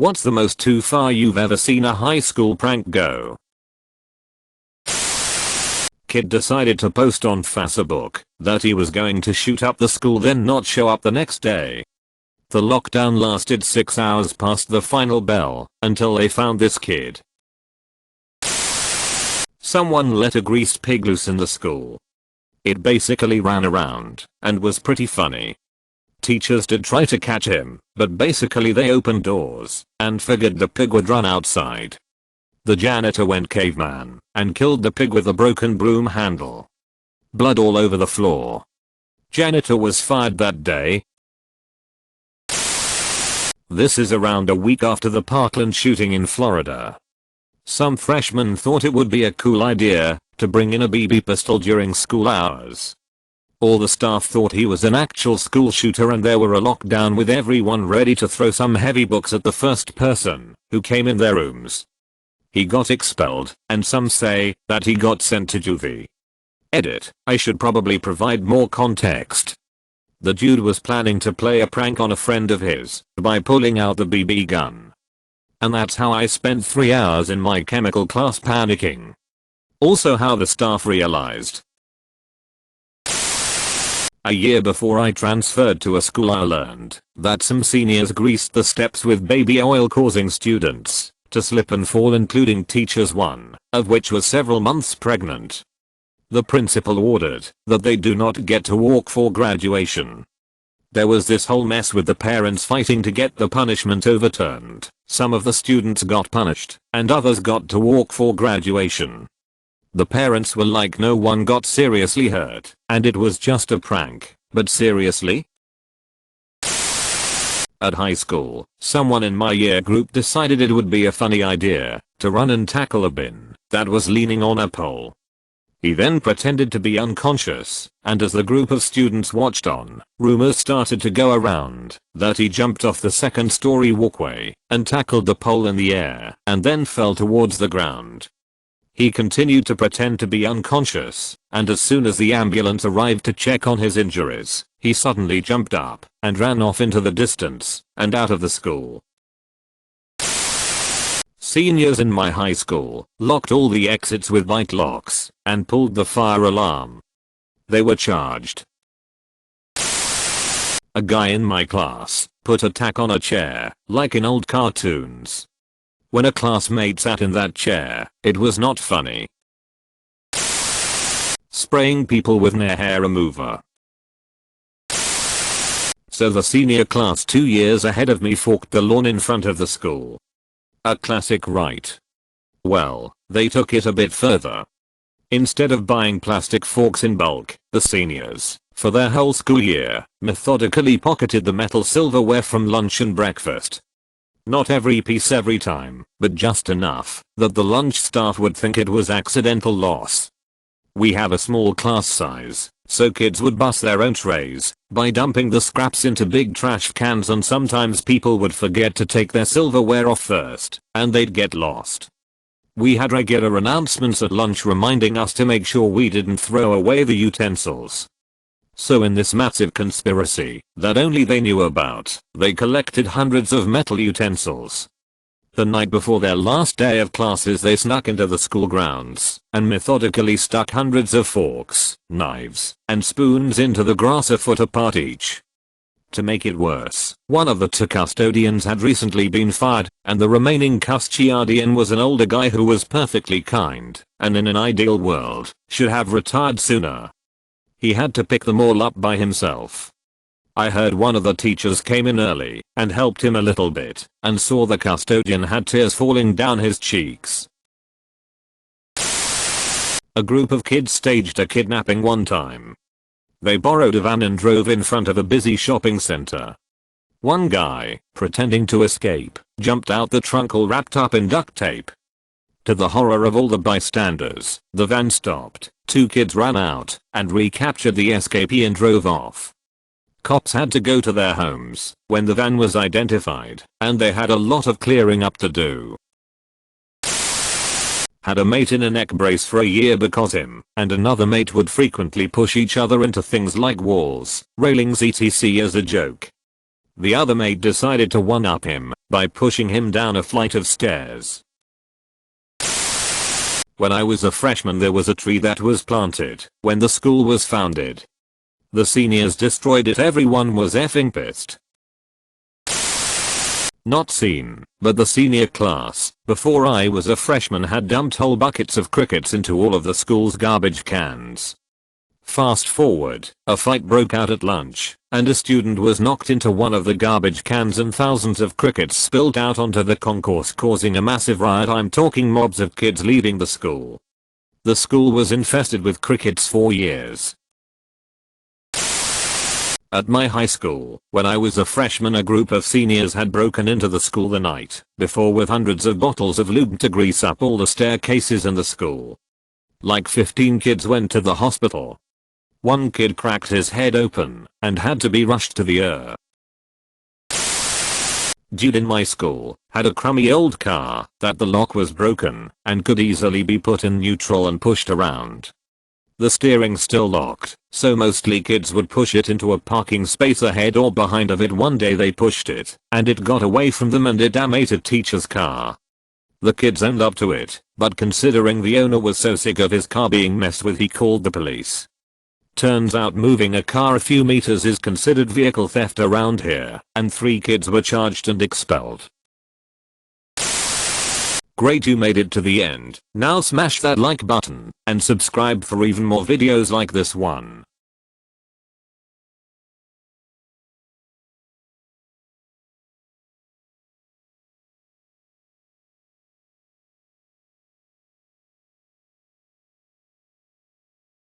What's the most too far you've ever seen a high school prank go? Kid decided to post on Facebook that he was going to shoot up the school, then not show up the next day. The lockdown lasted 6 hours past the final bell until they found this kid. Someone let a greased pig loose in the school. It basically ran around and was pretty funny. Teachers did try to catch him, but basically they opened doors and figured the pig would run outside. The janitor went caveman and killed the pig with a broken broom handle. Blood all over the floor. Janitor was fired that day. This is around a week after the Parkland shooting in Florida. Some freshmen thought it would be a cool idea to bring in a BB pistol during school hours. All the staff thought he was an actual school shooter, and there were a lockdown with everyone ready to throw some heavy books at the first person who came in their rooms. He got expelled, and some say that he got sent to juvie. Edit: I should probably provide more context. The dude was planning to play a prank on a friend of his by pulling out the BB gun. And that's how I spent 3 hours in my chemical class panicking. Also how the staff realized. A year before I transferred to a school, I learned that some seniors greased the steps with baby oil, causing students to slip and fall, including teachers, one of which was several months pregnant. The principal ordered that they do not get to walk for graduation. There was this whole mess with the parents fighting to get the punishment overturned. Some of the students got punished and others got to walk for graduation. The parents were like, no one got seriously hurt and it was just a prank, but seriously? At high school, someone in my year group decided it would be a funny idea to run and tackle a bin that was leaning on a pole. He then pretended to be unconscious, and as the group of students watched on, rumors started to go around that he jumped off the second-story walkway and tackled the pole in the air and then fell towards the ground. He continued to pretend to be unconscious, and as soon as the ambulance arrived to check on his injuries, he suddenly jumped up and ran off into the distance and out of the school. Seniors in my high school locked all the exits with bike locks and pulled the fire alarm. They were charged. A guy in my class put a tack on a chair, like in old cartoons. When a classmate sat in that chair, it was not funny. Spraying people with an hair remover. So the senior class 2 years ahead of me forked the lawn in front of the school. A classic, right? Well, they took it a bit further. Instead of buying plastic forks in bulk, the seniors, for their whole school year, methodically pocketed the metal silverware from lunch and breakfast. Not every piece every time, but just enough that the lunch staff would think it was accidental loss. We have a small class size, so kids would bust their own trays by dumping the scraps into big trash cans, and sometimes people would forget to take their silverware off first, and they'd get lost. We had regular announcements at lunch reminding us to make sure we didn't throw away the utensils. So in this massive conspiracy that only they knew about, they collected hundreds of metal utensils. The night before their last day of classes, they snuck into the school grounds and methodically stuck hundreds of forks, knives, and spoons into the grass a foot apart each. To make it worse, one of the two custodians had recently been fired, and the remaining custodian was an older guy who was perfectly kind and in an ideal world should have retired sooner. He had to pick them all up by himself. I heard one of the teachers came in early and helped him a little bit and saw the custodian had tears falling down his cheeks. A group of kids staged a kidnapping one time. They borrowed a van and drove in front of a busy shopping center. One guy, pretending to escape, jumped out the trunk all wrapped up in duct tape. To the horror of all the bystanders, the van stopped, 2 kids ran out and recaptured the escapee and drove off. Cops had to go to their homes when the van was identified, and they had a lot of clearing up to do. Had a mate in a neck brace for a year because him and another mate would frequently push each other into things like walls, railings etc. as a joke. the other mate decided to one-up him by pushing him down a flight of stairs. When I was a freshman, there was a tree that was planted when the school was founded. The seniors destroyed it. Everyone was effing pissed. Not seen, but the senior class, before I was a freshman, had dumped whole buckets of crickets into all of the school's garbage cans. Fast forward, a fight broke out at lunch, and a student was knocked into one of the garbage cans and thousands of crickets spilled out onto the concourse, causing a massive riot. I'm talking mobs of kids leaving the school. The school was infested with crickets for years. At my high school, when I was a freshman, a group of seniors had broken into the school the night before with hundreds of bottles of lube to grease up all the staircases in the school. Like 15 kids went to the hospital. One kid cracked his head open and had to be rushed to the ER. Dude in my school had a crummy old car that the lock was broken and could easily be put in neutral and pushed around. The steering still locked, so mostly kids would push it into a parking space ahead or behind of it. One day they pushed it, and it got away from them and it damaged a teacher's car. The kids owned up to it, but considering the owner was so sick of his car being messed with, he called the police. Turns out moving a car a few meters is considered vehicle theft around here, and 3 kids were charged and expelled. Great, you made it to the end. Now smash that like button and subscribe for even more videos like this one.